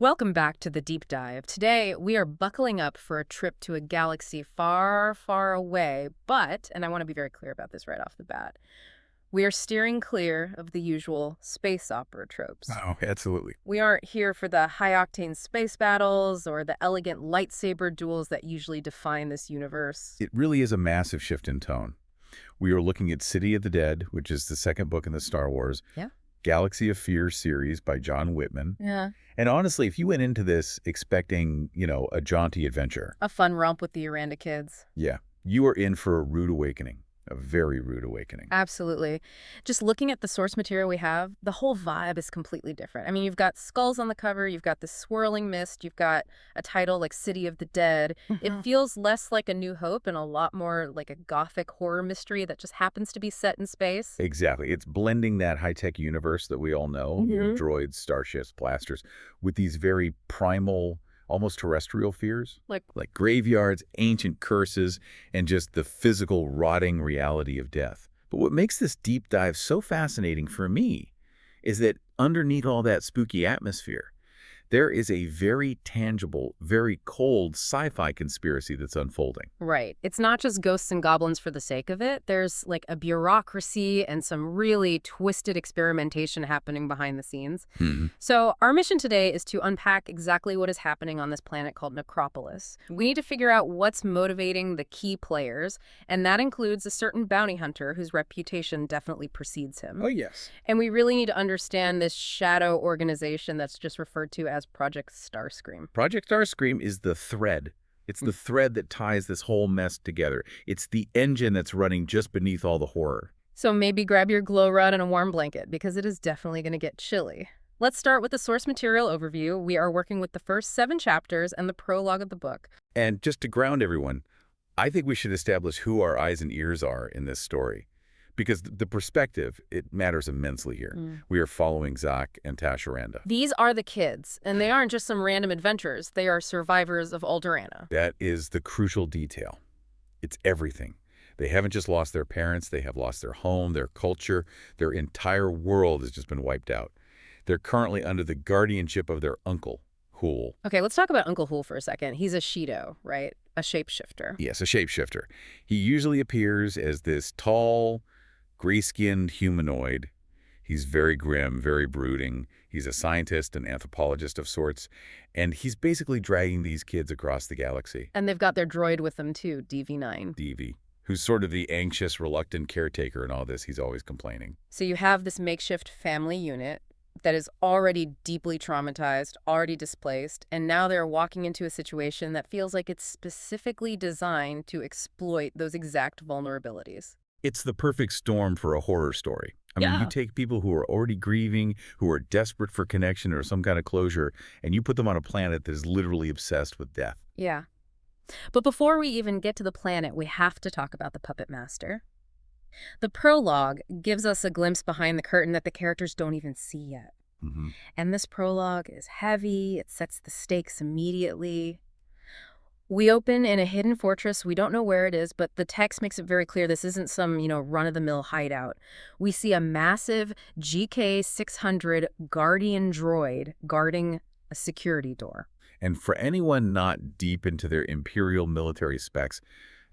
Welcome back to the deep dive. Today, we are buckling up for a trip to a galaxy far, far away, but, and I want to be very clear about this right off the bat, we are steering clear of the usual space opera tropes. Oh, absolutely. We aren't here for the high-octane space battles or the elegant lightsaber duels that usually define this universe. It really is a massive shift in tone. We are looking at City of the Dead, which is the second book in the Star Wars, Yeah? Galaxy of Fear series by John Whitman. Yeah. And honestly, if you went into this expecting, a jaunty adventure, A fun romp with the Arranda kids. yeah, you are in for a rude awakening, a very rude awakening. Absolutely. Just looking at the source material we have, the whole vibe is completely different. I mean, you've got skulls on the cover, you've got this swirling mist, you've got a title like City of the Dead. It feels less like A New Hope and a lot more like a gothic horror mystery that just happens to be set in space. Exactly. It's blending that high-tech universe that we all know, droids, starships, blasters, with these very primal, almost terrestrial fears, Like, like graveyards, ancient curses, and just the physical rotting reality of death. But what makes this deep dive so fascinating for me is that underneath all that spooky atmosphere, there is a very tangible, very cold sci-fi conspiracy that's unfolding. right. It's not just ghosts and goblins for the sake of it. There's like a bureaucracy and some really twisted experimentation happening behind the scenes. So our mission today is to unpack exactly what is happening on this planet called Necropolis. We need to figure out what's motivating the key players, and that includes a certain bounty hunter whose reputation definitely precedes him. Oh, yes. And we really need to understand this shadow organization that's just referred to as Project Starscream. Project Starscream is the thread. It's the thread that ties this whole mess together. It's the engine that's running just beneath all the horror. So maybe grab your glow rod and a warm blanket, because it is definitely going to get chilly. Let's start with the source material overview. We are working with the first 7 chapters and the prologue of the book. And just to ground everyone, I think we should establish who our eyes and ears are in this story. Because the perspective, it matters immensely here. We are following Zak and Tash Arranda. These are the kids, and they aren't just some random adventurers. They are survivors of Alderana. That is the crucial detail. It's everything. They haven't just lost their parents, they have lost their home, their culture, their entire world has just been wiped out. They're currently under the guardianship of their uncle, Hool. Okay, let's talk about Uncle Hool for a second. He's a Shido, right? A shapeshifter. Yes, a shapeshifter. He usually appears as this tall, gray-skinned humanoid. He's very grim, very brooding. He's a scientist, an anthropologist of sorts, and he's basically dragging these kids across the galaxy. And they've got their droid with them too, DV9. DV, who's sort of the anxious, reluctant caretaker in all this. He's always complaining. So you have this makeshift family unit that is already deeply traumatized, already displaced, and now they're walking into a situation that feels like it's specifically designed to exploit those exact vulnerabilities. It's the perfect storm for a horror story. I mean, you take people who are already grieving, who are desperate for connection or some kind of closure, and you put them on a planet that is literally obsessed with death. Yeah. But before we even get to the planet, we have to talk about the puppet master. The prologue gives us a glimpse behind the curtain that the characters don't even see yet. And this prologue is heavy. It sets the stakes immediately. We open in a hidden fortress. We don't know where it is, but the text makes it very clear this isn't some, run-of-the-mill hideout. We see a massive GK-600 Guardian droid guarding a security door. And for anyone not deep into their Imperial military specs,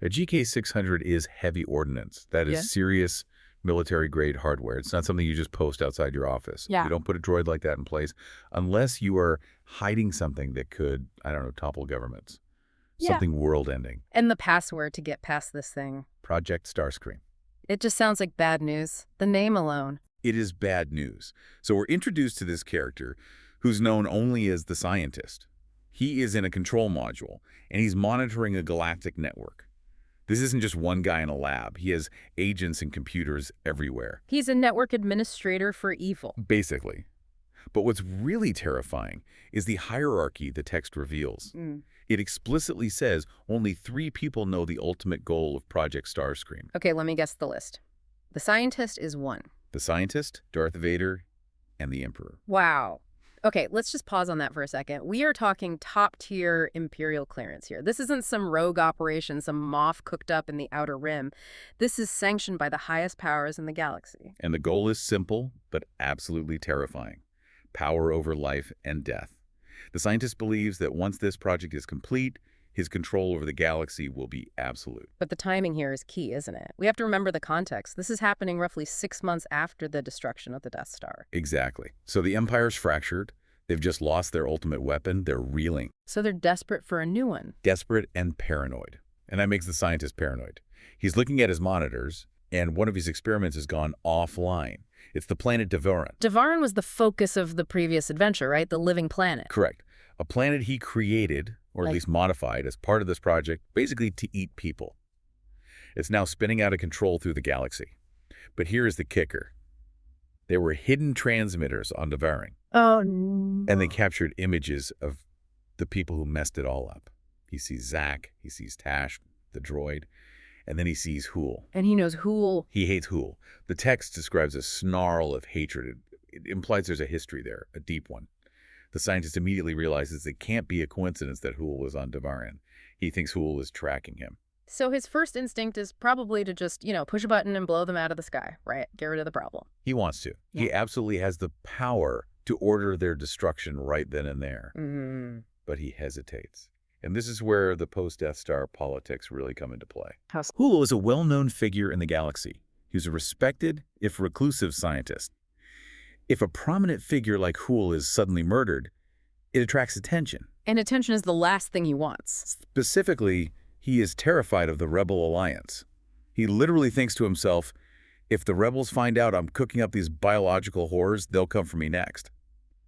a GK-600 is heavy ordnance. That is serious military-grade hardware. It's not something you just post outside your office. Yeah. You don't put a droid like that in place unless you are hiding something that could, topple governments. Something world-ending. And the password to get past this thing. Project Starscream. It just sounds like bad news. The name alone. It is bad news. So we're introduced to this character who's known only as the scientist. He is in a control module, and he's monitoring a galactic network. This isn't just one guy in a lab. He has agents and computers everywhere. He's a network administrator for evil. Basically. But what's really terrifying is the hierarchy the text reveals. It explicitly says only 3 people know the ultimate goal of Project Starscream. Okay, let me guess the list. The scientist is 1. The scientist, Darth Vader, and the Emperor. Wow. Okay, let's just pause on that for a second. We are talking top-tier Imperial clearance here. This isn't some rogue operation, some moth cooked up in the Outer Rim. This is sanctioned by the highest powers in the galaxy. And the goal is simple, but absolutely terrifying. Power over life and death. The scientist believes that once this project is complete, his control over the galaxy will be absolute. But the timing here is key, isn't it? We have to remember the context. This is happening roughly 6 months after the destruction of the Death Star. Exactly. So the Empire's fractured. They've just lost their ultimate weapon. They're reeling. So they're desperate for a new one. Desperate and paranoid. And that makes the scientist paranoid. He's looking at his monitors, and one of his experiments has gone offline. It's the planet Devarin. Devarin was the focus of the previous adventure, right? The living planet. Correct. A planet he created, or at least modified, as part of this project, basically to eat people. It's now spinning out of control through the galaxy. But here is the kicker. There were hidden transmitters on Devarin. Oh, no. And they captured images of the people who messed it all up. He sees Zak, he sees Tash, the droid, and then he sees Hool. And he knows Hool. He hates Hool. The text describes a snarl of hatred. It implies there's a history there, a deep one. The scientist immediately realizes it can't be a coincidence that Hool was on Devarin. He thinks Hool is tracking him. So his first instinct is probably to just, push a button and blow them out of the sky, right? Get rid of the problem. He wants to. Yeah. He absolutely has the power to order their destruction right then and there. But he hesitates. And this is where the post-Death Star politics really come into play. Hool is a well-known figure in the galaxy. He was a respected, if reclusive, scientist. If a prominent figure like Hool is suddenly murdered, it attracts attention. And attention is the last thing he wants. Specifically, he is terrified of the Rebel Alliance. He literally thinks to himself, if the rebels find out I'm cooking up these biological horrors, they'll come for me next.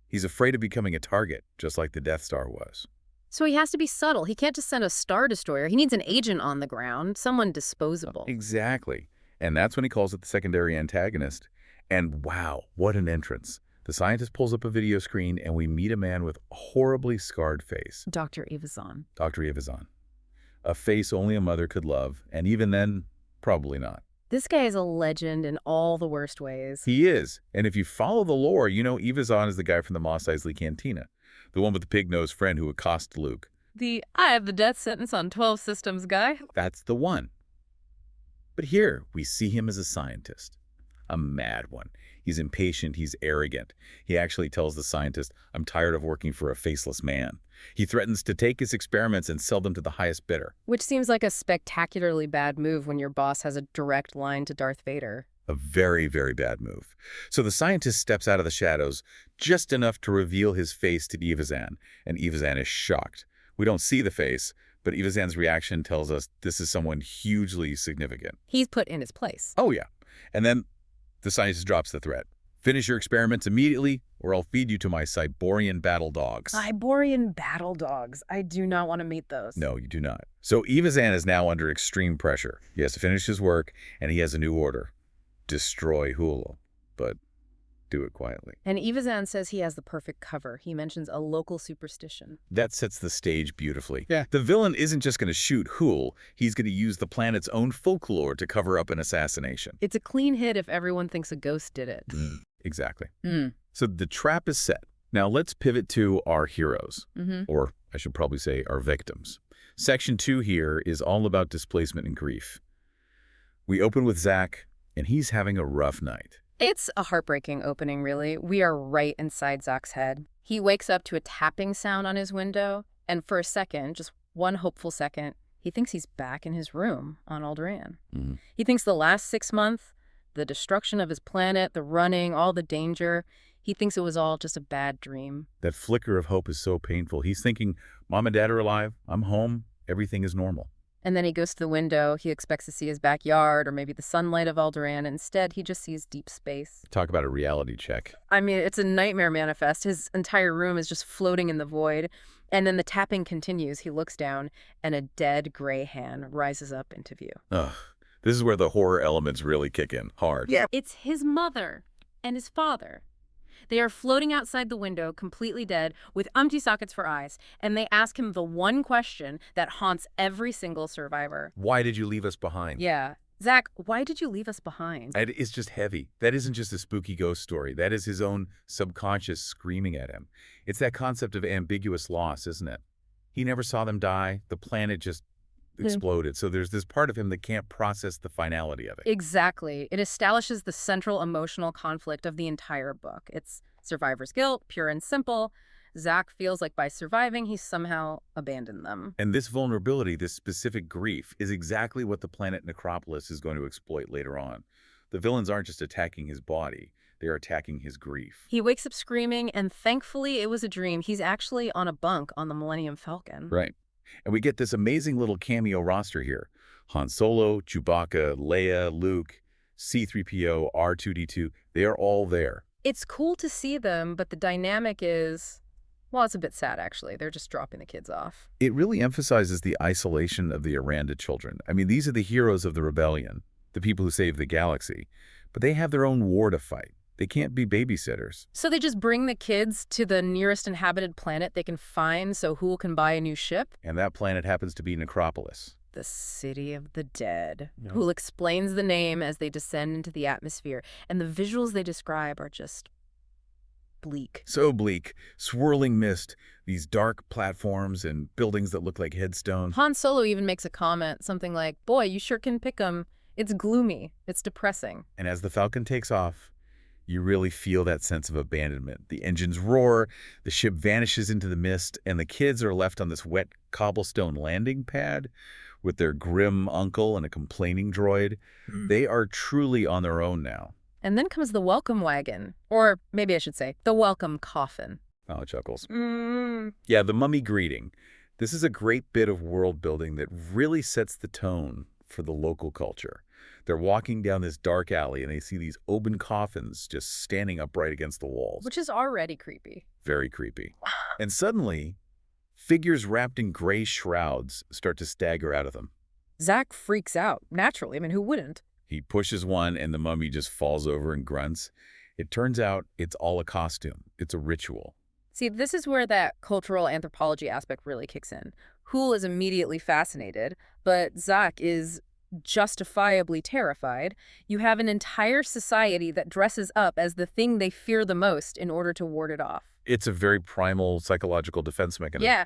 He's afraid of becoming a target, just like the Death Star was. So he has to be subtle. He can't just send a Star Destroyer. He needs an agent on the ground, someone disposable. Exactly. And that's when he calls it the secondary antagonist. And wow, what an entrance. The scientist pulls up a video screen and we meet a man with a horribly scarred face. Dr. Evazan. Dr. Evazan. A face only a mother could love, and even then, probably not. This guy is a legend in all the worst ways. He is. And if you follow the lore, you know Evazan is the guy from the Mos Eisley Cantina. The one with the pig-nosed friend who accosts Luke. The I have the death sentence on 12 systems guy. That's the one. But here, we see him as a scientist. A mad one. He's impatient, he's arrogant. He actually tells the scientist, I'm tired of working for a faceless man. He threatens to take his experiments and sell them to the highest bidder. Which seems like a spectacularly bad move when your boss has a direct line to Darth Vader. A very, very bad move. So the scientist steps out of the shadows just enough to reveal his face to Evazan, and Evazan is shocked. We don't see the face, but Evazan's reaction tells us this is someone hugely significant. He's put in his place. Oh, yeah. And then the scientist drops the threat. Finish your experiments immediately, or I'll feed you to my Cyborian battle dogs. Cyborian battle dogs. I do not want to meet those. No, you do not. So Evazan is now under extreme pressure. He has to finish his work, and he has a new order. Destroy Hool, but do it quietly. And Evazan says he has the perfect cover. He mentions a local superstition. That sets the stage beautifully. Yeah. The villain isn't just going to shoot Hool. He's going to use the planet's own folklore to cover up an assassination. It's a clean hit if everyone thinks a ghost did it. Exactly. So the trap is set. Now let's pivot to our heroes, or I should probably say our victims. Section 2 here is all about displacement and grief. We open with Zak, and he's having a rough night. It's a heartbreaking opening, really. We are right inside Zak's head. He wakes up to a tapping sound on his window, and for a second, just one hopeful second, he thinks he's back in his room on Alderaan. He thinks the last 6 months, the destruction of his planet, the running, all the danger, he thinks it was all just a bad dream. That flicker of hope is so painful. He's thinking, Mom and Dad are alive, I'm home, everything is normal. And then he goes to the window. He expects to see his backyard or maybe the sunlight of Alderaan. Instead, he just sees deep space. Talk about a reality check. I mean, it's a nightmare manifest. His entire room is just floating in the void. And then the tapping continues. He looks down, and a dead gray hand rises up into view. Ugh. This is where the horror elements really kick in hard. Yeah. It's his mother and his father. They are floating outside the window, completely dead, with empty sockets for eyes, and they ask him the one question that haunts every single survivor. Why did you leave us behind? Yeah. Zak, why did you leave us behind? It's just heavy. That isn't just a spooky ghost story. That is his own subconscious screaming at him. It's that concept of ambiguous loss, isn't it? He never saw them die. The planet just exploded. So there's this part of him that can't process the finality of it. Exactly. It establishes the central emotional conflict of the entire book. It's survivor's guilt, pure and simple. Zak feels like by surviving, he somehow abandoned them. And this vulnerability, this specific grief, is exactly what the planet Necropolis is going to exploit later on. The villains aren't just attacking his body, they are attacking his grief. He wakes up screaming, and thankfully it was a dream. He's actually on a bunk on the Millennium Falcon. Right. And we get this amazing little cameo roster here. Han Solo, Chewbacca, Leia, Luke, C-3PO, R2-D2, they are all there. It's cool to see them, but the dynamic is, well, it's a bit sad, actually. They're just dropping the kids off. It really emphasizes the isolation of the Arranda children. I mean, these are the heroes of the rebellion, the people who saved the galaxy, but they have their own war to fight. They can't be babysitters. So they just bring the kids to the nearest inhabited planet they can find so Hool can buy a new ship? And that planet happens to be Necropolis. The City of the Dead. Yep. Hool explains the name as they descend into the atmosphere, and the visuals they describe are just bleak. So bleak, swirling mist, these dark platforms and buildings that look like headstones. Han Solo even makes a comment, something like, "Boy, you sure can pick 'em. It's gloomy. It's depressing." And as the Falcon takes off, you really feel that sense of abandonment. The engines roar, the ship vanishes into the mist, and the kids are left on this wet cobblestone landing pad with their grim uncle and a complaining droid. They are truly on their own now. And then comes the welcome wagon. Or maybe I should say, the welcome coffin. Oh, chuckles. Yeah, the mummy greeting. This is a great bit of world building that really sets the tone for the local culture. They're walking down this dark alley and they see these open coffins just standing upright against the walls. Which is already creepy. Very creepy. And suddenly, figures wrapped in gray shrouds start to stagger out of them. Zak freaks out. Naturally. I mean, who wouldn't? He pushes one and the mummy just falls over and grunts. It turns out it's all a costume. It's a ritual. See, this is where that cultural anthropology aspect really kicks in. Hool is immediately fascinated, but Zak is justifiably terrified. You have an entire society that dresses up as the thing they fear the most in order to ward it off. It's a very primal psychological defense mechanism. Yeah.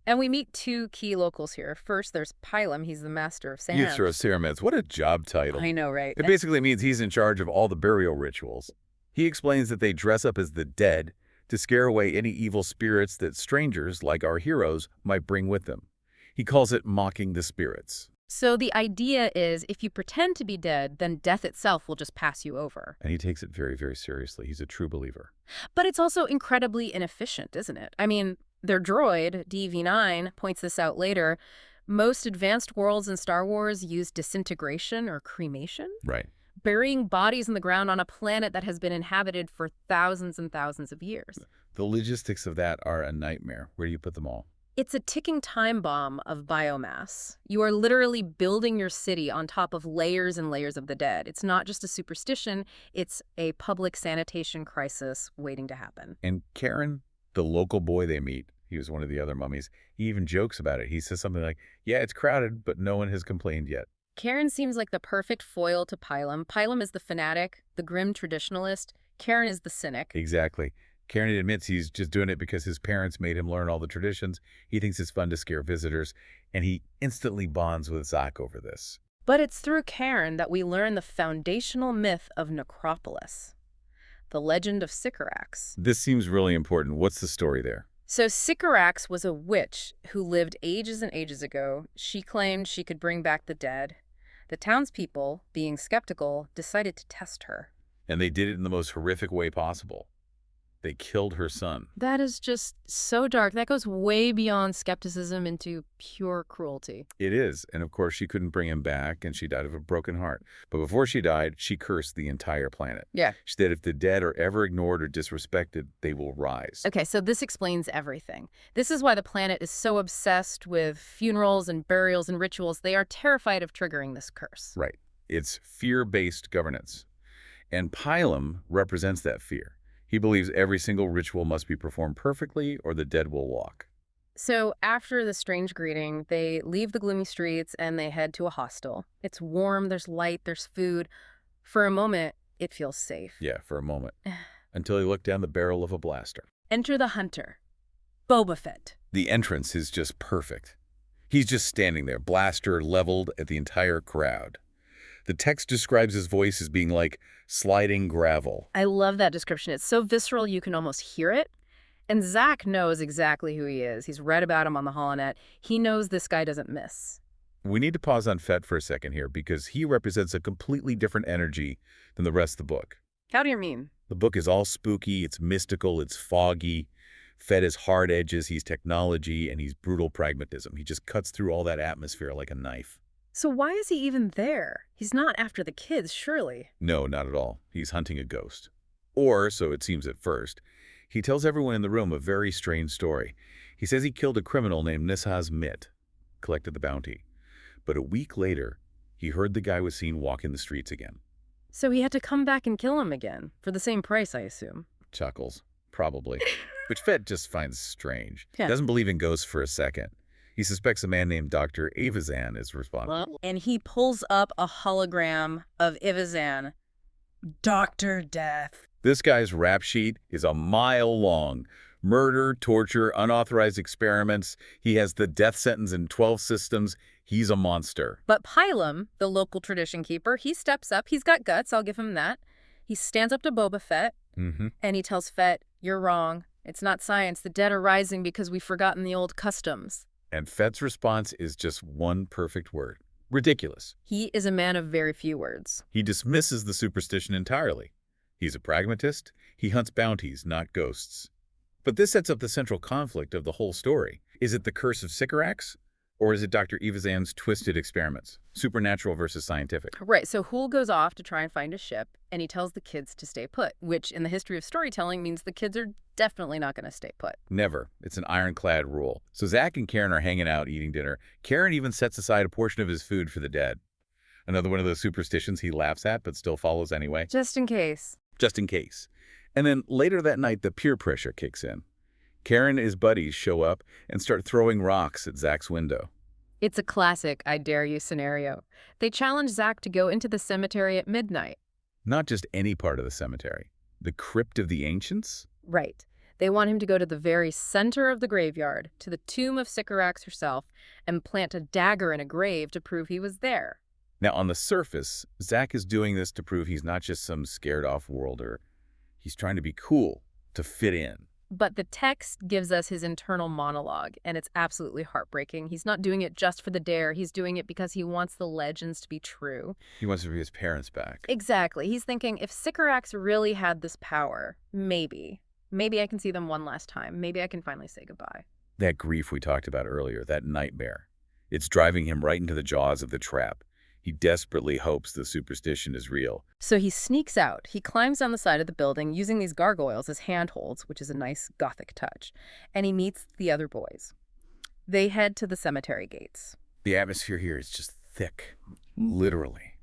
And we meet two key locals here. First, there's Pylam. He's the master of Sam. Master of Ceremeds. What a job title. I know, right? It basically means he's in charge of all the burial rituals. He explains that they dress up as the dead to scare away any evil spirits that strangers, like our heroes, might bring with them. He calls it mocking the spirits. So the idea is if you pretend to be dead, then death itself will just pass you over. And he takes it very, very seriously. He's a true believer. But it's also incredibly inefficient, isn't it? I mean, their droid, DV9, points this out later. Most advanced worlds in Star Wars use disintegration or cremation. Right. Burying bodies in the ground on a planet that has been inhabited for thousands and thousands of years. The logistics of that are a nightmare. Where do you put them all? It's a ticking time bomb of biomass. You are literally building your city on top of layers and layers of the dead. It's not just a superstition, it's a public sanitation crisis waiting to happen. And Karen, the local boy they meet, he was one of the other mummies, he even jokes about it. He says something like, yeah, it's crowded, but no one has complained yet. Karen seems like the perfect foil to Pylam. Pylam is the fanatic, the grim traditionalist. Karen is the cynic. Exactly. Karen admits he's just doing it because his parents made him learn all the traditions. He thinks it's fun to scare visitors, and he instantly bonds with Zak over this. But it's through Karen that we learn the foundational myth of Necropolis, the legend of Sycorax. This seems really important. What's the story there? So Sycorax was a witch who lived ages and ages ago. She claimed she could bring back the dead. The townspeople, being skeptical, decided to test her. And they did it in the most horrific way possible. They killed her son. That is just so dark. That goes way beyond skepticism into pure cruelty. It is. And of course, she couldn't bring him back, and she died of a broken heart. But before she died, she cursed the entire planet. Yeah. She said if the dead are ever ignored or disrespected, they will rise. Okay, so this explains everything. This is why the planet is so obsessed with funerals and burials and rituals. They are terrified of triggering this curse. Right. It's fear-based governance. And Pylam represents that fear. He believes every single ritual must be performed perfectly or the dead will walk. So after the strange greeting, they leave the gloomy streets and they head to a hostel. It's warm, there's light, there's food. For a moment, it feels safe. Yeah, for a moment. Until they look down the barrel of a blaster. Enter the hunter, Boba Fett. The entrance is just perfect. He's just standing there, blaster leveled at the entire crowd. The text describes his voice as being like sliding gravel. I love that description. It's so visceral you can almost hear it. And Zak knows exactly who he is. He's read about him on the holonet. He knows this guy doesn't miss. We need to pause on Fett for a second here because he represents a completely different energy than the rest of the book. How do you mean? The book is all spooky, it's mystical, it's foggy. Fett is hard edges, he's technology, and he's brutal pragmatism. He just cuts through all that atmosphere like a knife. So why is he even there? He's not after the kids, surely. No, not at all. He's hunting a ghost. Or, so it seems at first. He tells everyone in the room a very strange story. He says he killed a criminal named Nishaz Mit, collected the bounty. But a week later, he heard the guy was seen walking the streets again. So he had to come back and kill him again, for the same price, I assume. Chuckles. Probably. Which Fett just finds strange. Yeah. Doesn't believe in ghosts for a second. He suspects a man named Dr. Evazan is responsible. And he pulls up a hologram of Evazan. Dr. Death. This guy's rap sheet is a mile long. Murder, torture, unauthorized experiments. He has the death sentence in 12 systems. He's a monster. But Pylam, the local tradition keeper, he steps up. He's got guts, I'll give him that. He stands up to Boba Fett, and he tells Fett, "You're wrong. It's not science. The dead are rising because we've forgotten the old customs." And Fett's response is just one perfect word. Ridiculous. He is a man of very few words. He dismisses the superstition entirely. He's a pragmatist. He hunts bounties, not ghosts. But this sets up the central conflict of the whole story. Is it the curse of Sycorax? Or is it Dr. Evazan's twisted experiments? Supernatural versus scientific. Right, so Hool goes off to try and find a ship, and he tells the kids to stay put, which in the history of storytelling means the kids are definitely not going to stay put. Never. It's an ironclad rule. So Zak and Karen are hanging out eating dinner. Karen even sets aside a portion of his food for the dead. Another one of those superstitions he laughs at but still follows anyway. Just in case. Just in case. And then later that night, the peer pressure kicks in. Karen and his buddies show up and start throwing rocks at Zak's window. It's a classic I dare you scenario. They challenge Zak to go into the cemetery at midnight. Not just any part of the cemetery. The crypt of the ancients? Right. They want him to go to the very center of the graveyard, to the tomb of Sycorax herself, and plant a dagger in a grave to prove he was there. Now, on the surface, Zak is doing this to prove he's not just some scared-off worlder. He's trying to be cool, to fit in. But the text gives us his internal monologue, and it's absolutely heartbreaking. He's not doing it just for the dare. He's doing it because he wants the legends to be true. He wants to bring his parents back. Exactly. He's thinking, if Sycorax really had this power, maybe I can see them one last time. Maybe I can finally say goodbye. That grief we talked about earlier, that nightmare, it's driving him right into the jaws of the trap. He desperately hopes the superstition is real. So he sneaks out. He climbs down the side of the building using these gargoyles as handholds, which is a nice gothic touch. And he meets the other boys. They head to the cemetery gates. The atmosphere here is just thick, literally.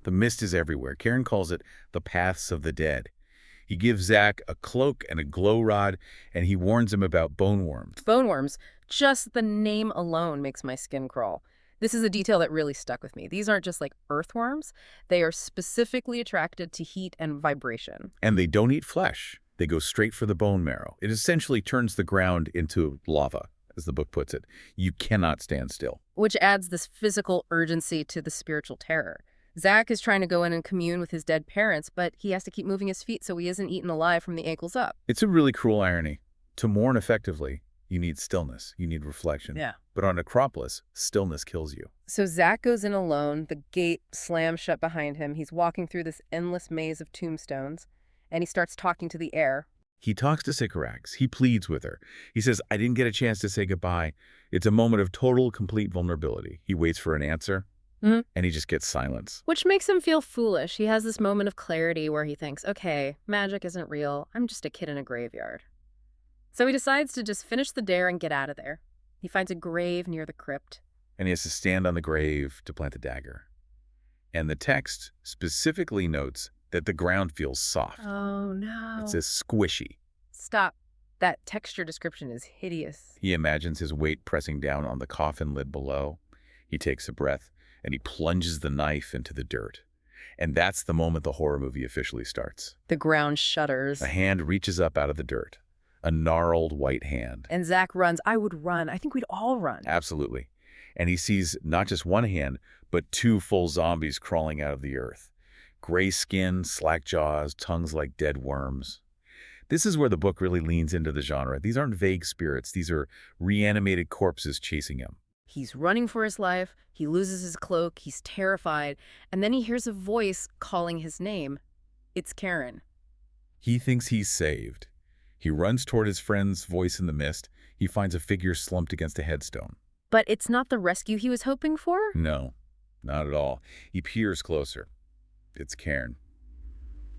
The mist is everywhere. Karen calls it the paths of the dead. He gives Zak a cloak and a glow rod, and he warns him about boneworms. Boneworms. Just the name alone makes my skin crawl. This is a detail that really stuck with me. These aren't just like earthworms. They are specifically attracted to heat and vibration. And they don't eat flesh. They go straight for the bone marrow. It essentially turns the ground into lava, as the book puts it. You cannot stand still. Which adds this physical urgency to the spiritual terror. Zak is trying to go in and commune with his dead parents, but he has to keep moving his feet so he isn't eaten alive from the ankles up. It's a really cruel irony. To mourn effectively, you need stillness. You need reflection. Yeah. But on Necropolis, stillness kills you. So Zak goes in alone. The gate slams shut behind him. He's walking through this endless maze of tombstones, and he starts talking to the air. He talks to Sycorax. He pleads with her. He says, I didn't get a chance to say goodbye. It's a moment of total, complete vulnerability. He waits for an answer, and he just gets silence. Which makes him feel foolish. He has this moment of clarity where he thinks, okay, magic isn't real. I'm just a kid in a graveyard. So he decides to just finish the dare and get out of there. He finds a grave near the crypt. And he has to stand on the grave to plant the dagger. And the text specifically notes that the ground feels soft. Oh, no. It says squishy. Stop. That texture description is hideous. He imagines his weight pressing down on the coffin lid below. He takes a breath, and he plunges the knife into the dirt. And that's the moment the horror movie officially starts. The ground shudders. A hand reaches up out of the dirt. A gnarled white hand. And Zak runs. I would run. I think we'd all run. Absolutely. And he sees not just one hand, but two full zombies crawling out of the earth. Gray skin, slack jaws, tongues like dead worms. This is where the book really leans into the genre. These aren't vague spirits. These are reanimated corpses chasing him. He's running for his life, he loses his cloak, he's terrified, and then he hears a voice calling his name. It's Karen. He thinks he's saved. He runs toward his friend's voice in the mist. He finds a figure slumped against a headstone. But it's not the rescue he was hoping for? No, not at all. He peers closer. It's Karen.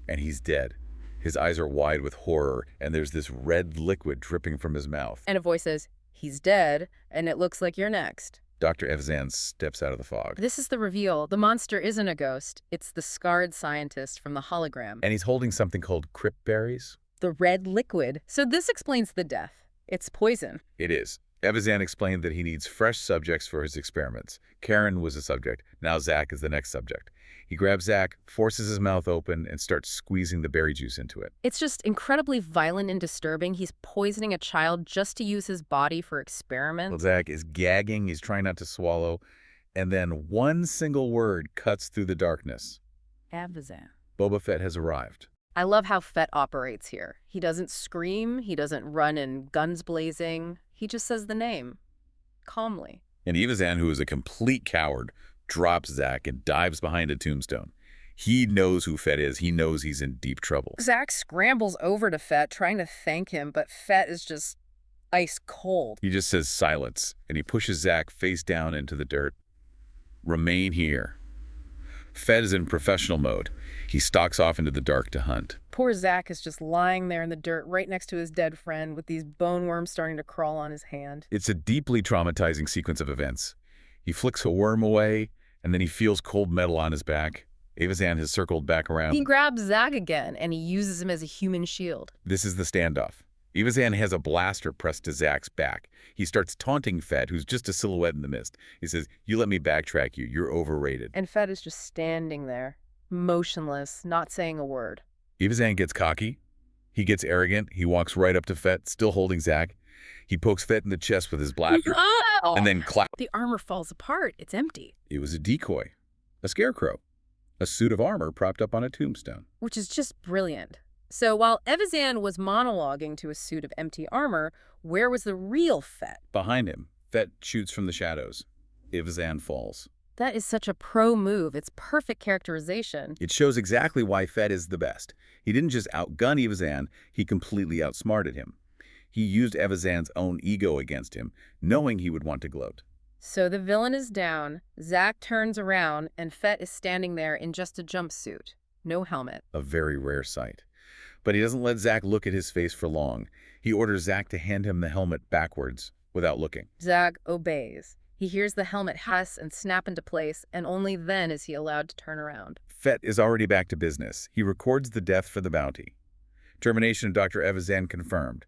And he's dead. His eyes are wide with horror, and there's this red liquid dripping from his mouth. And a voice says, he's dead, and it looks like you're next. Dr. Evazan steps out of the fog. This is the reveal. The monster isn't a ghost. It's the scarred scientist from the hologram. And he's holding something called crypt berries. The red liquid. So this explains the death. It's poison. It is. Evazan explained that he needs fresh subjects for his experiments. Karen was a subject. Now Zak is the next subject. He grabs Zak, forces his mouth open, and starts squeezing the berry juice into it. It's just incredibly violent and disturbing. He's poisoning a child just to use his body for experiments. Well, Zak is gagging. He's trying not to swallow. And then one single word cuts through the darkness. Evazan. Boba Fett has arrived. I love how Fett operates here. He doesn't scream. He doesn't run in guns blazing. He just says the name. Calmly. And Evazan, who is a complete coward, drops Zak and dives behind a tombstone. He knows who Fett is. He knows he's in deep trouble. Zak scrambles over to Fett, trying to thank him, but Fett is just ice cold. He just says silence, and he pushes Zak face down into the dirt. Remain here. Fett is in professional mode. He stalks off into the dark to hunt. Poor Zak is just lying there in the dirt right next to his dead friend with these boneworms starting to crawl on his hand. It's a deeply traumatizing sequence of events. He flicks a worm away, and then he feels cold metal on his back. Evazan has circled back around. He grabs Zak again, and he uses him as a human shield. This is the standoff. Evazan has a blaster pressed to Zak's back. He starts taunting Fett, who's just a silhouette in the mist. He says, "You let me backtrack you. You're overrated." And Fett is just standing there, motionless, not saying a word. Evazan gets cocky. He gets arrogant. He walks right up to Fett, still holding Zak. He pokes Fett in the chest with his blaster, and then clap. The armor falls apart. It's empty. It was a decoy, a scarecrow, a suit of armor propped up on a tombstone. Which is just brilliant. So while Evazan was monologuing to a suit of empty armor, where was the real Fett? Behind him, Fett shoots from the shadows. Evazan falls. That is such a pro move. It's perfect characterization. It shows exactly why Fett is the best. He didn't just outgun Evazan, he completely outsmarted him. He used Evazan's own ego against him, knowing he would want to gloat. So the villain is down, Zak turns around, and Fett is standing there in just a jumpsuit. No helmet. A very rare sight. But he doesn't let Zak look at his face for long. He orders Zak to hand him the helmet backwards, without looking. Zak obeys. He hears the helmet hiss and snap into place, and only then is he allowed to turn around. Fett is already back to business. He records the death for the bounty. Termination of Dr. Evazan confirmed.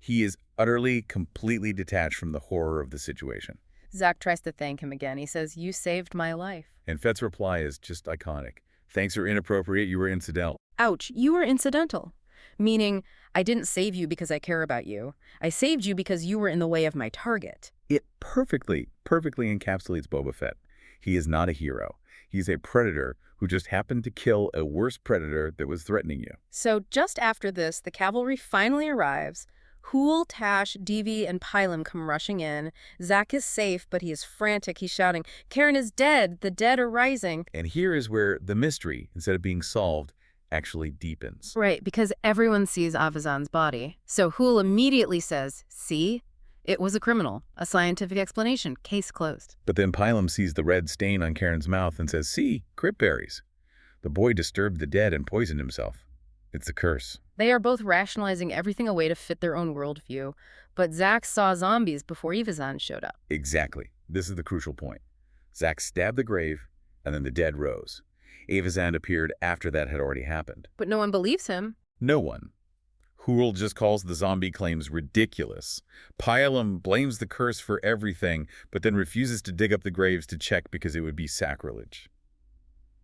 He is utterly, completely detached from the horror of the situation. Zak tries to thank him again. He says, "You saved my life." And Fett's reply is just iconic. "Thanks are inappropriate, you were incidental." Ouch, you were incidental. Meaning, I didn't save you because I care about you. I saved you because you were in the way of my target. It perfectly encapsulates Boba Fett. He is not a hero. He's a predator who just happened to kill a worse predator that was threatening you. So just after this, the cavalry finally arrives. Hool, Tash, Devi, and Pylam come rushing in. Zak is safe, but he is frantic. He's shouting, "Karen is dead! The dead are rising!" And here is where the mystery, instead of being solved, actually deepens. Right, because everyone sees Evazan's body. So Hool immediately says, "See? It was a criminal. A scientific explanation. Case closed." But then Pylam sees the red stain on Karen's mouth and says, "See, crypt berries. The boy disturbed the dead and poisoned himself. It's a curse." They are both rationalizing everything away to fit their own worldview, but Zak saw zombies before Evazan showed up. Exactly. This is the crucial point. Zak stabbed the grave, and then the dead rose. Evazan appeared after that had already happened. But no one believes him. No one. Hool just calls the zombie claims ridiculous. Pylam blames the curse for everything, but then refuses to dig up the graves to check because it would be sacrilege.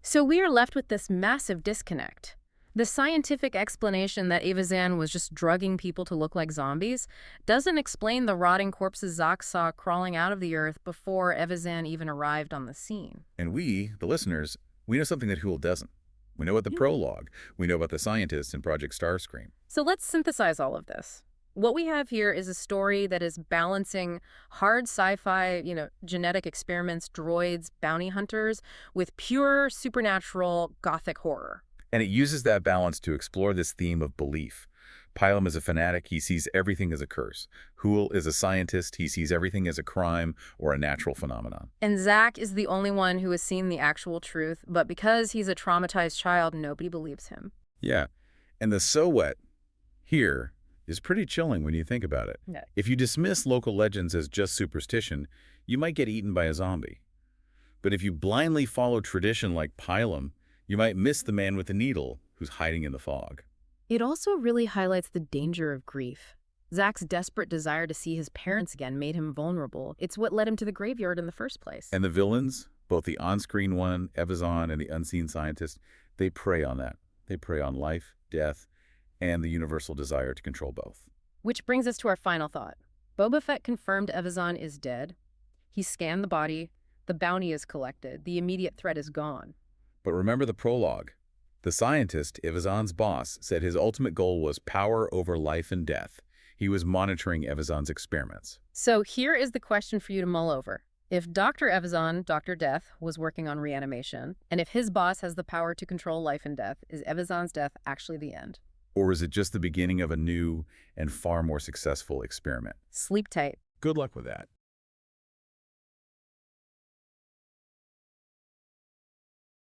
So we are left with this massive disconnect. The scientific explanation that Evazan was just drugging people to look like zombies doesn't explain the rotting corpses Zak saw crawling out of the earth before Evazan even arrived on the scene. And we, the listeners, we know something that Hool doesn't. We know about the Yeah. prologue. We know about the scientists in Project Starscream. So let's synthesize all of this. What we have here is a story that is balancing hard sci-fi, genetic experiments, droids, bounty hunters, with pure supernatural gothic horror. And it uses that balance to explore this theme of belief. Pylam is a fanatic. He sees everything as a curse. Hool is a scientist. He sees everything as a crime or a natural phenomenon. And Zak is the only one who has seen the actual truth, but because he's a traumatized child, nobody believes him. Yeah. And the so what here is pretty chilling when you think about it. Yeah. If you dismiss local legends as just superstition, you might get eaten by a zombie. But if you blindly follow tradition like Pylam, you might miss the man with the needle who's hiding in the fog. It also really highlights the danger of grief. Zak's desperate desire to see his parents again made him vulnerable. It's what led him to the graveyard in the first place. And the villains, both the on-screen one, Evazan, and the unseen scientist, they prey on that. They prey on life, death, and the universal desire to control both. Which brings us to our final thought. Boba Fett confirmed Evazan is dead. He scanned the body. The bounty is collected. The immediate threat is gone. But remember the prologue. The scientist, Evazan's boss, said his ultimate goal was power over life and death. He was monitoring Evazan's experiments. So here is the question for you to mull over. If Dr. Evazan, Dr. Death, was working on reanimation, and if his boss has the power to control life and death, is Evazan's death actually the end? Or is it just the beginning of a new and far more successful experiment? Sleep tight. Good luck with that.